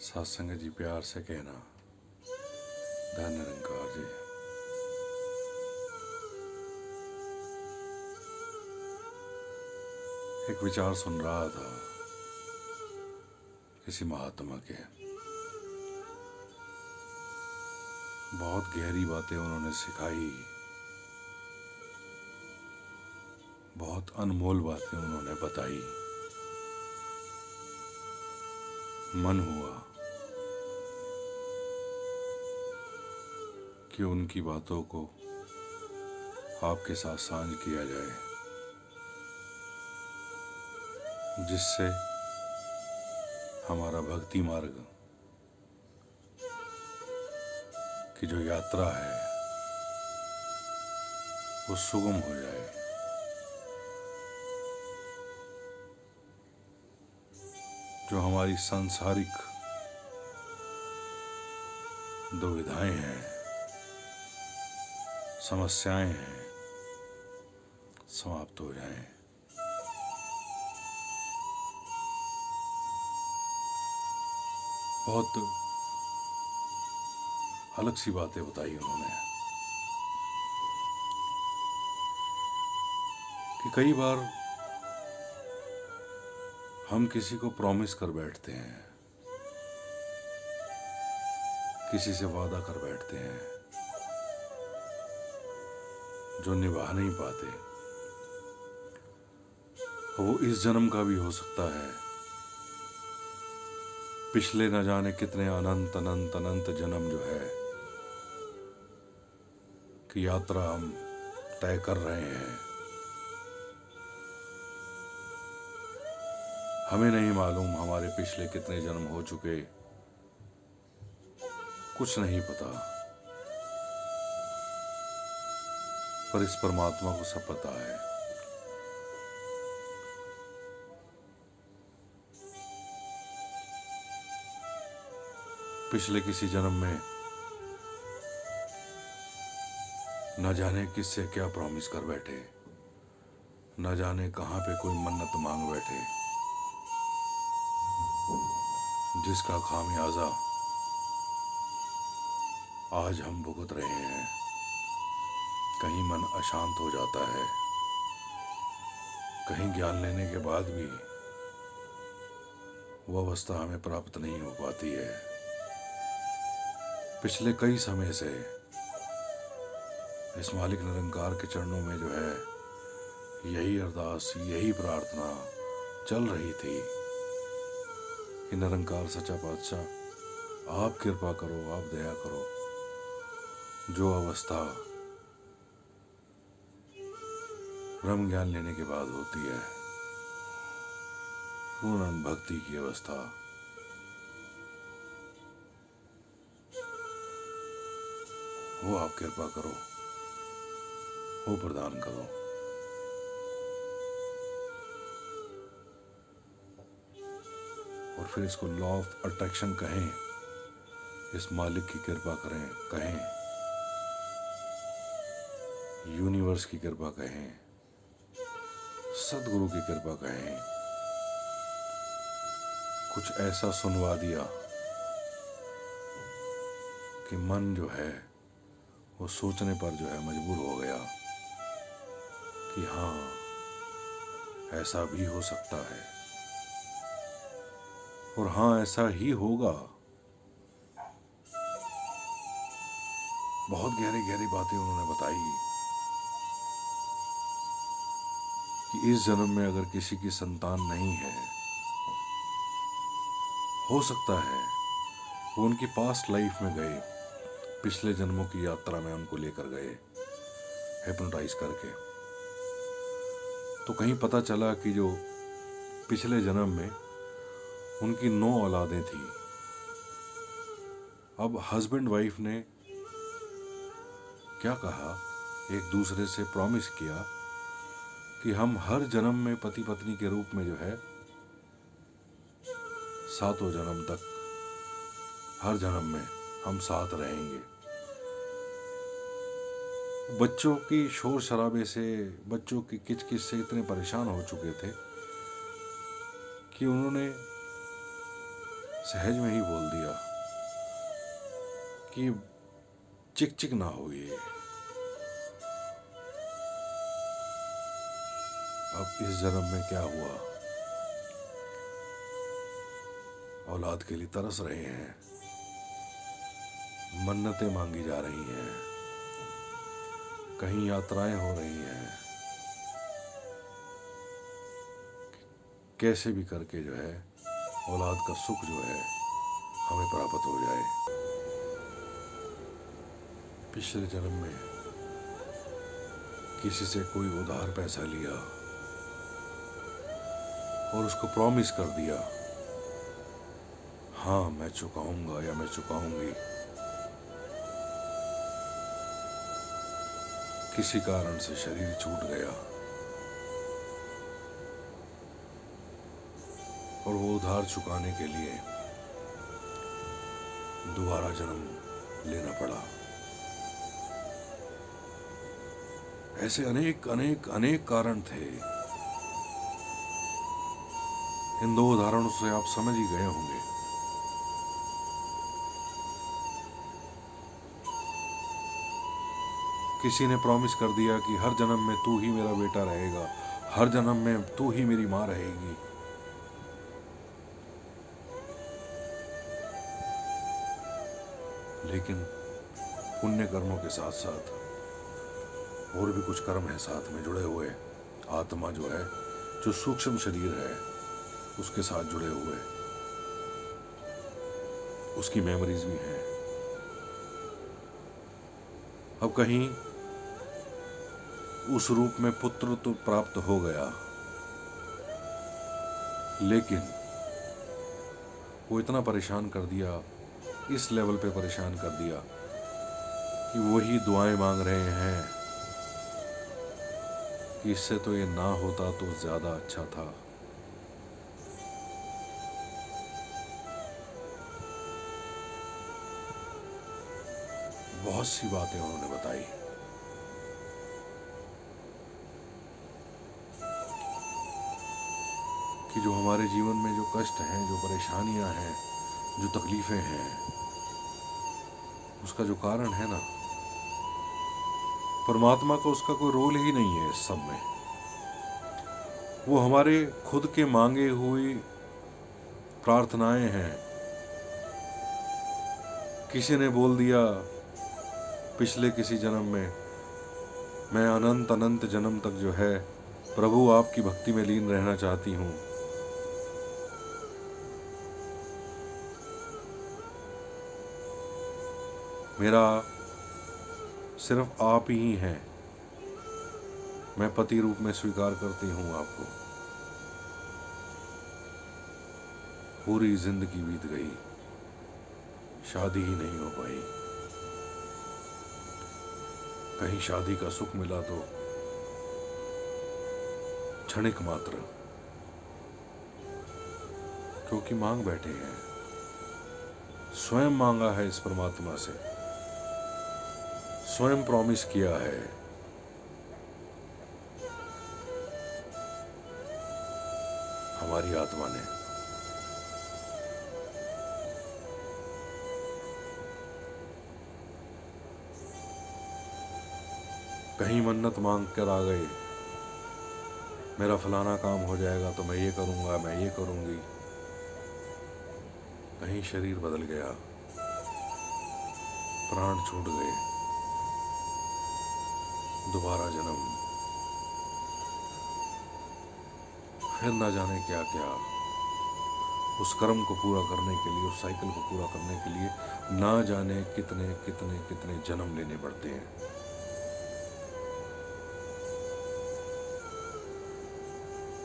सत्संग जी प्यार से कहना, धन निरंकार जी। एक विचार सुन रहा था किसी महात्मा के, बहुत गहरी बातें उन्होंने सिखाई, बहुत अनमोल बातें उन्होंने बताई। मन हुआ कि उनकी बातों को आपके साथ साझा किया जाए, जिससे हमारा भक्ति मार्ग की जो यात्रा है वो सुगम हो जाए। जो हमारी सांसारिक दुविधाएं हैं, समस्याएं हैं, समाप्त हो जाएं। बहुत अलग सी बातें बताई उन्होंने कि कई बार हम किसी को प्रॉमिस कर बैठते हैं, किसी से वादा कर बैठते हैं जो निभा नहीं पाते। वो इस जन्म का भी हो सकता है, पिछले न जाने कितने अनंत अनंत अनंत जन्म जो है कि यात्रा हम तय कर रहे हैं। हमें नहीं मालूम हमारे पिछले कितने जन्म हो चुके, कुछ नहीं पता, पर इस परमात्मा को सब पता है। पिछले किसी जन्म में न जाने किससे क्या प्रॉमिस कर बैठे, न जाने कहां पे कोई मन्नत मांग बैठे, जिसका खामियाजा आज हम भुगत रहे हैं। कहीं मन अशांत हो जाता है, कहीं ज्ञान लेने के बाद भी वो अवस्था हमें प्राप्त नहीं हो पाती है। पिछले कई समय से इस मालिक निरंकार के चरणों में जो है यही अरदास, यही प्रार्थना चल रही थी कि निरंकार सच्चा पातशाह आप कृपा करो, आप दया करो। जो अवस्था ब्रह्म ज्ञान लेने के बाद होती है, पूर्ण भक्ति की अवस्था, वो आप कृपा करो, वो प्रदान करो। और फिर इसको लॉ ऑफ अट्रैक्शन कहें, इस मालिक की कृपा करें कहें, यूनिवर्स की कृपा कहें, सदगुरु की कृपा कहें, कुछ ऐसा सुनवा दिया कि मन जो है वो सोचने पर जो है मजबूर हो गया कि हाँ, ऐसा भी हो सकता है और हाँ, ऐसा ही होगा। बहुत गहरी गहरी बातें उन्होंने बताई कि इस जन्म में अगर किसी की संतान नहीं है, हो सकता है वो उनकी पास्ट लाइफ में गए, पिछले जन्मों की यात्रा में उनको लेकर गए हिप्नोटाइज करके, तो कहीं पता चला कि जो पिछले जन्म में उनकी 9 औलादें थी। अब हस्बैंड वाइफ ने क्या कहा, एक दूसरे से प्रॉमिस किया कि हम हर जन्म में पति पत्नी के रूप में जो है 7 जन्म तक, हर जन्म में हम साथ रहेंगे। बच्चों की शोर शराबे से, बच्चों की किचकिच से इतने परेशान हो चुके थे कि उन्होंने सहज में ही बोल दिया कि चिक चिक ना हो ये, अब इस जन्म में क्या हुआ, औलाद के लिए तरस रहे हैं, मन्नतें मांगी जा रही हैं, कहीं यात्राएं हो रही हैं, कैसे भी करके जो है औलाद का सुख जो है हमें प्राप्त हो जाए। पिछले जन्म में किसी से कोई उधार पैसा लिया और उसको प्रॉमिस कर दिया, हाँ मैं चुकाऊंगा या मैं चुकाऊंगी, किसी कारण से शरीर छूट गया और वो उधार चुकाने के लिए दोबारा जन्म लेना पड़ा। ऐसे अनेक अनेक अनेक कारण थे। इन 2 उदाहरणों से आप समझ ही गए होंगे। किसी ने प्रॉमिस कर दिया कि हर जन्म में तू ही मेरा बेटा रहेगा, हर जन्म में तू ही मेरी मां रहेगी, लेकिन पुण्य कर्मों के साथ साथ और भी कुछ कर्म है साथ में जुड़े हुए। आत्मा जो है, जो सूक्ष्म शरीर है, उसके साथ जुड़े हुए उसकी मेमोरीज भी हैं। अब कहीं उस रूप में पुत्र तो प्राप्त हो गया, लेकिन वो इतना परेशान कर दिया, इस लेवल पे परेशान कर दिया कि वही दुआएं मांग रहे हैं कि इससे तो ये ना होता तो ज्यादा अच्छा था। बहुत सी बातें उन्होंने बताई। कि जो हमारे जीवन में जो कष्ट हैं, जो परेशानियां हैं, जो तकलीफें हैं, उसका जो कारण है ना, परमात्मा का उसका कोई रोल ही नहीं है इस सब में। वो हमारे खुद के मांगे हुई प्रार्थनाएं हैं। किसी ने बोल दिया पिछले किसी जन्म में, मैं अनंत अनंत जन्म तक जो है प्रभु आपकी भक्ति में लीन रहना चाहती हूँ, मेरा सिर्फ आप ही हैं, मैं पति रूप में स्वीकार करती हूँ आपको। पूरी जिंदगी बीत गई, शादी ही नहीं हो पाई। कहीं शादी का सुख मिला तो क्षणिक मात्र, क्योंकि मांग बैठे हैं, स्वयं मांगा है इस परमात्मा से, स्वयं प्रॉमिस किया है। हमारी आत्मा ने कहीं मन्नत मांग कर आ गए, मेरा फलाना काम हो जाएगा तो मैं ये करूंगा, मैं ये करूंगी। कहीं शरीर बदल गया, प्राण छूट गए, दोबारा जन्म, फिर ना जाने क्या क्या। उस कर्म को पूरा करने के लिए, उस साइकिल को पूरा करने के लिए ना जाने कितने कितने कितने जन्म लेने पड़ते हैं।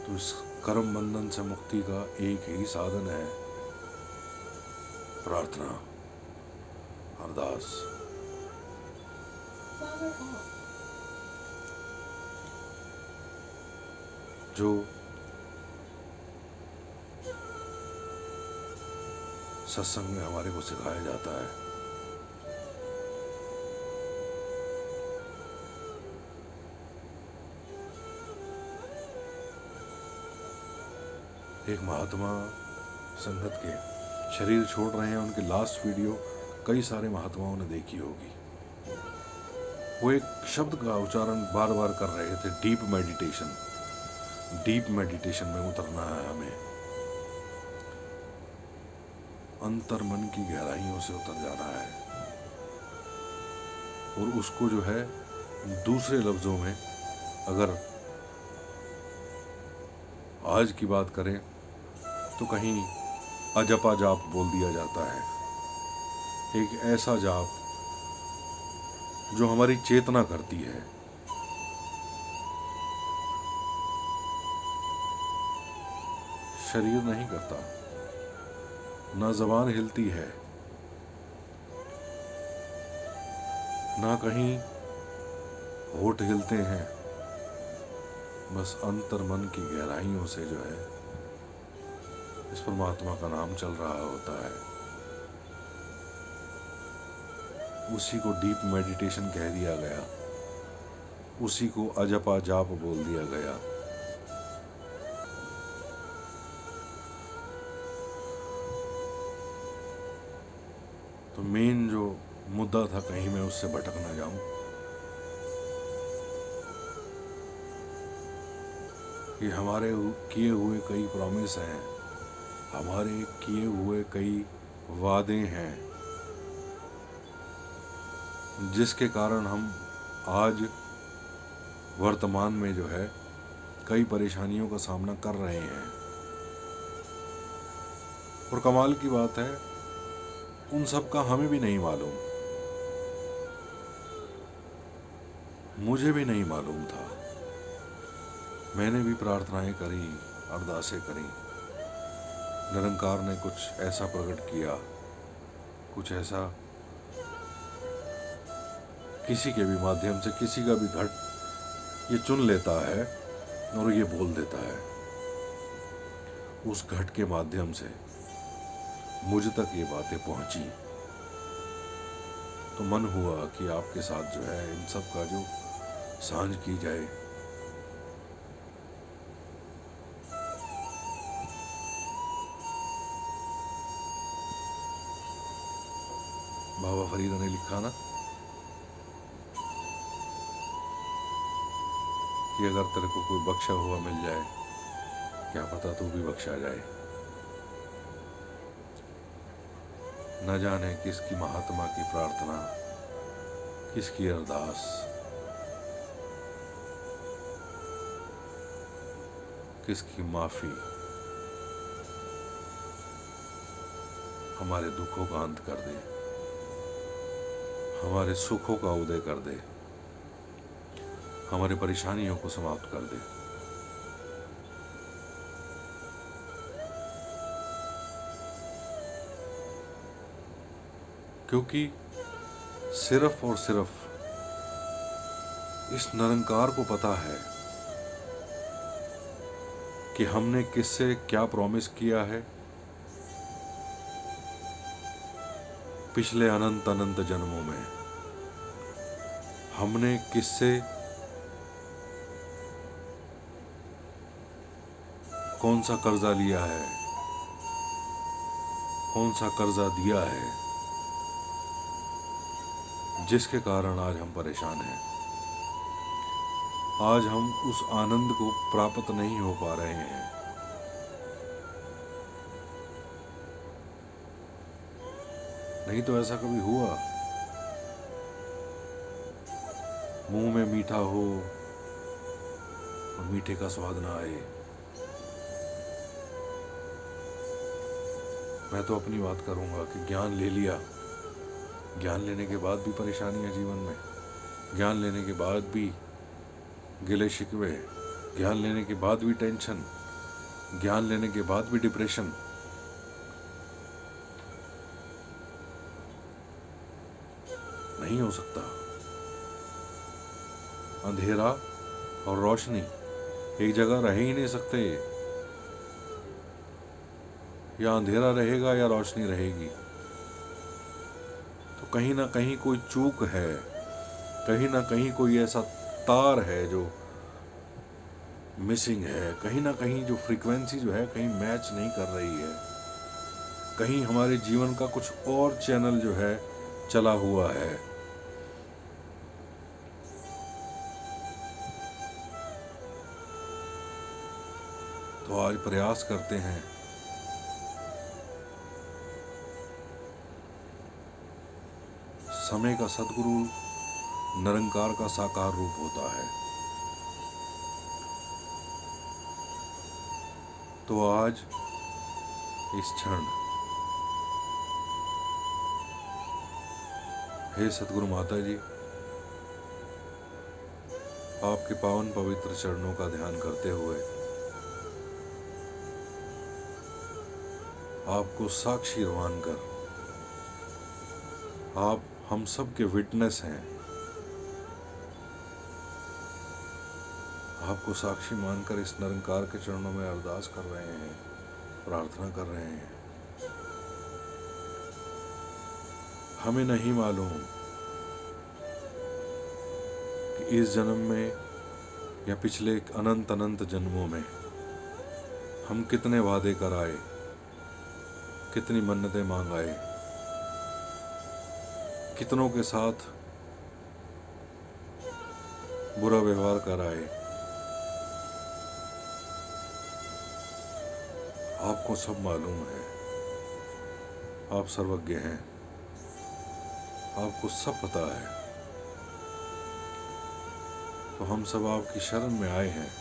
तो इस कर्म बंधन से मुक्ति का एक ही साधन है, प्रार्थना, अरदास। जो सत्संग में हमारे को सिखाया जाता है। एक महात्मा संगत के शरीर छोड़ रहे हैं, उनकी लास्ट वीडियो कई सारे महात्माओं ने देखी होगी। वो एक शब्द का उच्चारण बार बार कर रहे थे, डीप मेडिटेशन। डीप मेडिटेशन में उतरना है हमें, अंतर मन की गहराइयों से उतर जाना है। और उसको जो है दूसरे लफ्जों में अगर आज की बात करें तो कहीं अजपा जाप बोल दिया जाता है, एक ऐसा जाप जो हमारी चेतना करती है। शरीर नहीं करता, ना जबान हिलती है, ना कहीं होठ हिलते हैं, बस अंतर मन की गहराइयों से जो है इस परमात्मा का नाम चल रहा होता है। उसी को डीप मेडिटेशन कह दिया गया, उसी को अजपा जाप बोल दिया गया। तो मेन जो मुद्दा था, कहीं मैं उससे भटक ना जाऊं, कि हमारे किए हुए कई प्रॉमिस हैं, हमारे किए हुए कई वादे हैं, जिसके कारण हम आज वर्तमान में जो है कई परेशानियों का सामना कर रहे हैं। और कमाल की बात है, उन सब का हमें भी नहीं मालूम, मुझे भी नहीं मालूम था। मैंने भी प्रार्थनाएं करी, अरदासें करी, निरंकार ने कुछ ऐसा प्रकट किया, कुछ ऐसा किसी के भी माध्यम से, किसी का भी घट ये चुन लेता है और ये बोल देता है। उस घट के माध्यम से मुझ तक ये बातें पहुंची, तो मन हुआ कि आपके साथ जो है इन सब का जो सांझ की जाए। बाबा फरीदा ने लिखा ना कि अगर तेरे को कोई बख्शा हुआ मिल जाए, क्या पता तू भी बख्शा जाए। न जाने किसकी महात्मा की प्रार्थना, किसकी अरदास, किसकी माफी हमारे दुखों का अंत कर दे, हमारे सुखों का उदय कर दे, हमारी परेशानियों को समाप्त कर दे। क्योंकि सिर्फ और सिर्फ इस निरंकार को पता है कि हमने किससे क्या प्रॉमिस किया है पिछले अनंत अनंत जन्मों में। हमने किससे कौन सा कर्जा लिया है, कौन सा कर्जा दिया है, जिसके कारण आज हम परेशान हैं। आज हम उस आनंद को प्राप्त नहीं हो पा रहे हैं। नहीं तो ऐसा कभी हुआ मुंह में मीठा हो और मीठे का स्वाद ना आए। मैं तो अपनी बात करूंगा कि ज्ञान ले लिया, ज्ञान लेने के बाद भी परेशानियां जीवन में, ज्ञान लेने के बाद भी गिले शिकवे, ज्ञान लेने के बाद भी टेंशन, ज्ञान लेने के बाद भी डिप्रेशन। नहीं हो सकता। अंधेरा और रोशनी एक जगह रह ही नहीं सकते। या अंधेरा रहेगा या रोशनी रहेगी। तो कहीं ना कहीं कोई चूक है, कहीं ना कहीं कोई ऐसा तार है जो मिसिंग है, कहीं ना कहीं जो फ्रीक्वेंसी जो है कहीं मैच नहीं कर रही है, कहीं हमारे जीवन का कुछ और चैनल जो है चला हुआ है। तो आज प्रयास करते हैं समय का सद्गुरु निरंकार का साकार रूप होता है। तो आज इस क्षण हे सद्गुरु माता जी, आपके पावन पवित्र चरणों का ध्यान करते हुए आपको साक्षी मानकर, आप हम सब के विटनेस हैं, आपको साक्षी मानकर इस निरंकार के चरणों में अरदास कर रहे हैं, प्रार्थना कर रहे हैं। हमें नहीं मालूम कि इस जन्म में या पिछले अनंत अनंत जन्मों में हम कितने वादे कर आए, कितनी मन्नतें मांग आए, कितनों के साथ बुरा व्यवहार कर आए। आपको सब मालूम है, आप सर्वज्ञ हैं, आपको सब पता है। तो हम सब आपकी शरण में आए हैं,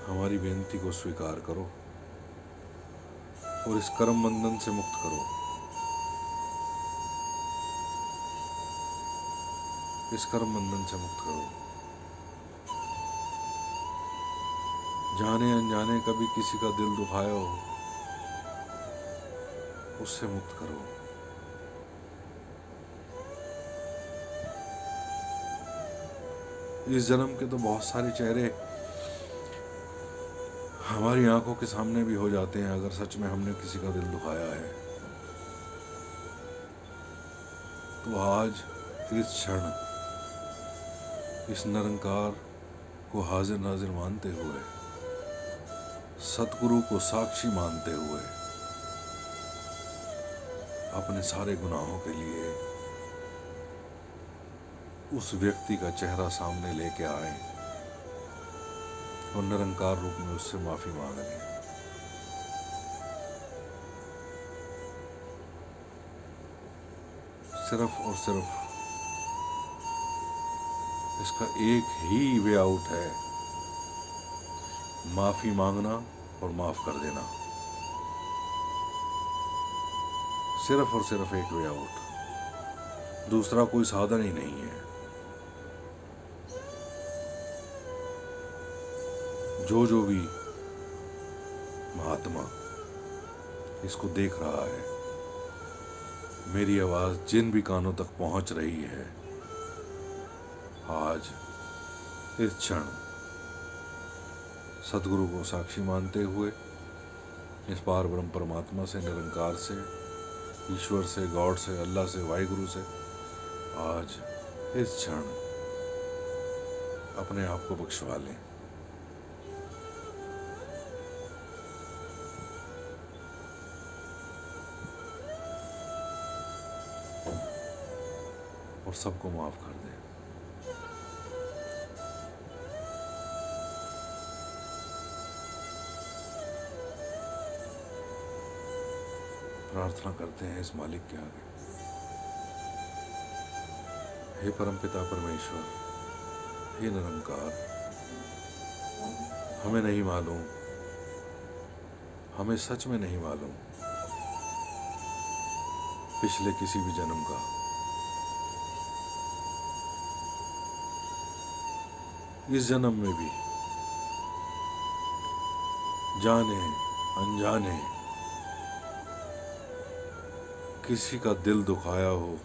हमारी बेनती को स्वीकार करो और इस कर्म बंधन से मुक्त करो, इस कर्म बंधन से मुक्त करो। जाने अनजाने कभी किसी का दिल दुखाया हो, उससे मुक्त करो। इस जन्म के तो बहुत सारे चेहरे हमारी आंखों के सामने भी हो जाते हैं, अगर सच में हमने किसी का दिल दुखाया है। तो आज इस क्षण इस निरंकार को हाजिर नाजिर मानते हुए, सतगुरु को साक्षी मानते हुए, अपने सारे गुनाहों के लिए उस व्यक्ति का चेहरा सामने लेके आए और निरंकार रूप में उससे माफी मांग लें। सिर्फ और सिर्फ इसका एक ही वे आउट है, माफी मांगना और माफ कर देना। सिर्फ और सिर्फ एक वे आउट, दूसरा कोई साधन ही नहीं है। जो भी महात्मा इसको देख रहा है, मेरी आवाज जिन भी कानों तक पहुंच रही है, आज इस क्षण सद्गुरु को साक्षी मानते हुए, इस पार ब्रह्म परमात्मा से, निरंकार से, ईश्वर से, गॉड से, अल्लाह से, वाहिगुरु से, आज इस क्षण अपने आप को बख्शवा लें। और सबको माफ कर दें। प्रार्थना करते हैं इस मालिक के आगे। हे परमपिता परमेश्वर, हे निरंकार, हमें नहीं मालूम, हमें सच में नहीं मालूम पिछले किसी भी जन्म का, इस जन्म में भी जाने अनजाने किसी का दिल दुखाया हो,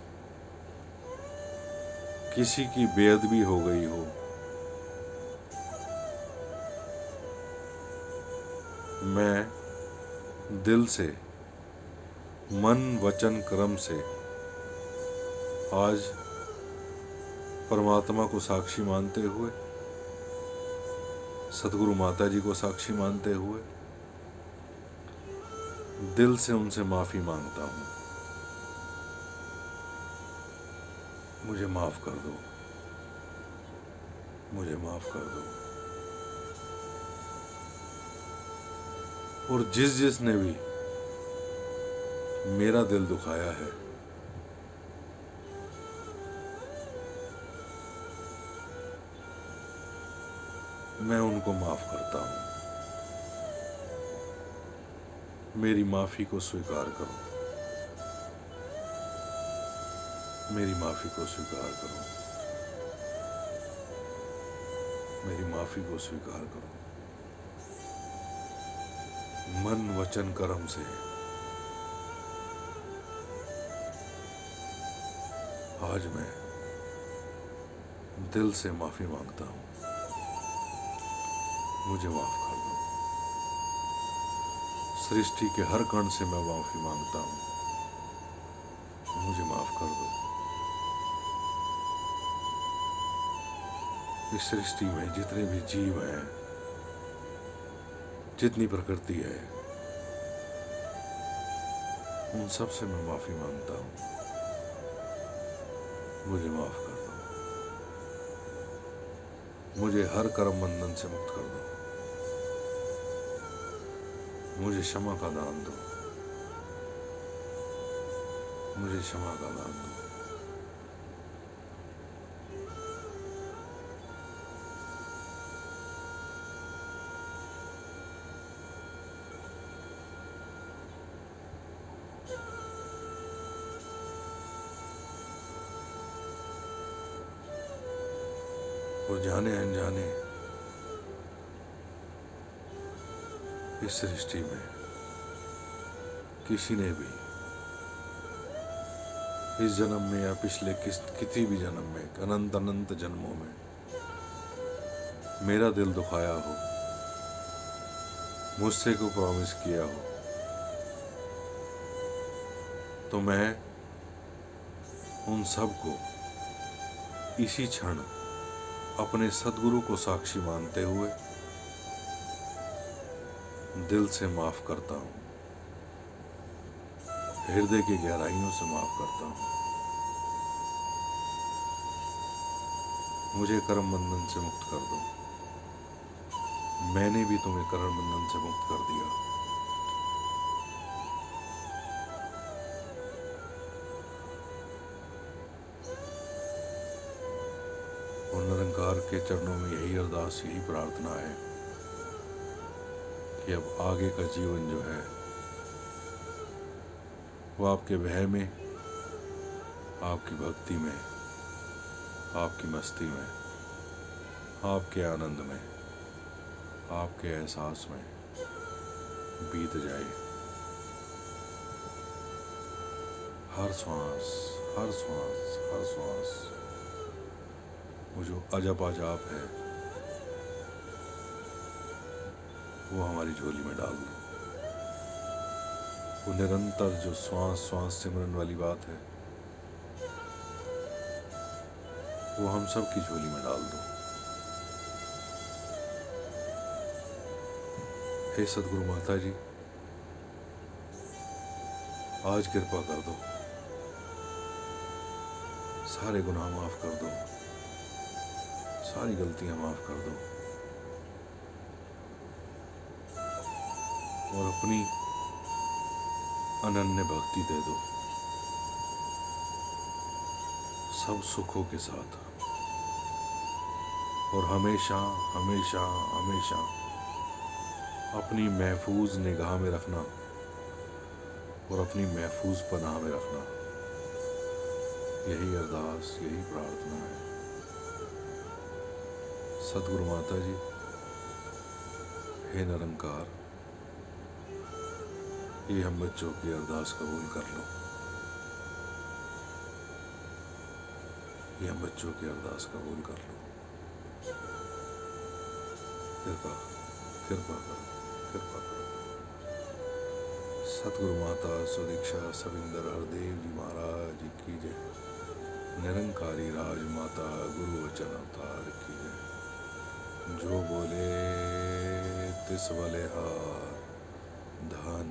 किसी की बेअदबी हो गई हो, मैं दिल से, मन वचन कर्म से आज परमात्मा को साक्षी मानते हुए, सतगुरु माता जी को साक्षी मानते हुए, दिल से उनसे माफी मांगता हूँ, मुझे माफ कर दो, मुझे माफ कर दो। और जिसने भी मेरा दिल दुखाया है, मैं उनको माफ करता हूँ। मेरी माफी को स्वीकार करो, मेरी माफी को स्वीकार करो, मेरी माफी को स्वीकार करो। मन वचन कर्म से आज मैं दिल से माफी मांगता हूँ, मुझे माफ कर दो। सृष्टि के हर कण से मैं माफी मांगता हूँ, मुझे माफ कर दो। इस सृष्टि में जितने भी जीव हैं, जितनी प्रकृति है, उन सब से मैं माफी मांगता हूँ, मुझे माफ कर दो। मुझे हर कर्म बंधन से मुक्त कर दो, मुझे क्षमा का दान दो, मुझे क्षमा का दान दो। और जाने अनजाने इस सृष्टि में किसी ने भी इस जन्म में या पिछले किसी भी जन्म में, अनंत अनंत जन्मों में मेरा दिल दुखाया हो, मुझसे को प्रॉमिस किया हो, तो मैं उन सब को इसी क्षण अपने सद्गुरु को साक्षी मानते हुए दिल से माफ करता हूँ, हृदय की गहराइयों से माफ करता हूँ। मुझे कर्म बंधन से मुक्त कर दो, मैंने भी तुम्हें कर्म बंधन से मुक्त कर दिया। और निरंकार के चरणों में यही अरदास, यही प्रार्थना है कि अब आगे का जीवन जो है वो आपके भय में, आपकी भक्ति में, आपकी मस्ती में, आपके आनंद में, आपके एहसास में बीत जाए। हर श्वास, हर श्वास, हर श्वास वो जो अजब अजाब है वो हमारी झोली में डाल दो। वो निरंतर जो श्वास श्वास सिमरन वाली बात है वो हम सब की झोली में डाल दो। हे सदगुरु माता जी, आज कृपा कर दो, सारे गुनाह माफ कर दो, सारी गलतियां माफ कर दो और अपनी अनन्य भक्ति दे दो, सब सुखों के साथ। और हमेशा हमेशा हमेशा अपनी महफूज निगाह में रखना और अपनी महफूज पनाह में रखना। यही अरदास, यही प्रार्थना है। सतगुरु माता जी, हे निरंकार, ये हम बच्चों की अरदास कबूल कर लो। ये हम बच्चों की अरदास कबूल कर लो। कृपा कृपा करो, कृपा करो। सतगुरु माता सुदीक्षा सविंदर हरदेव जी महाराज की जय। निरंकारी राज माता गुरु वचन अवतार की जय। जो बोले तिस बलिहार, धन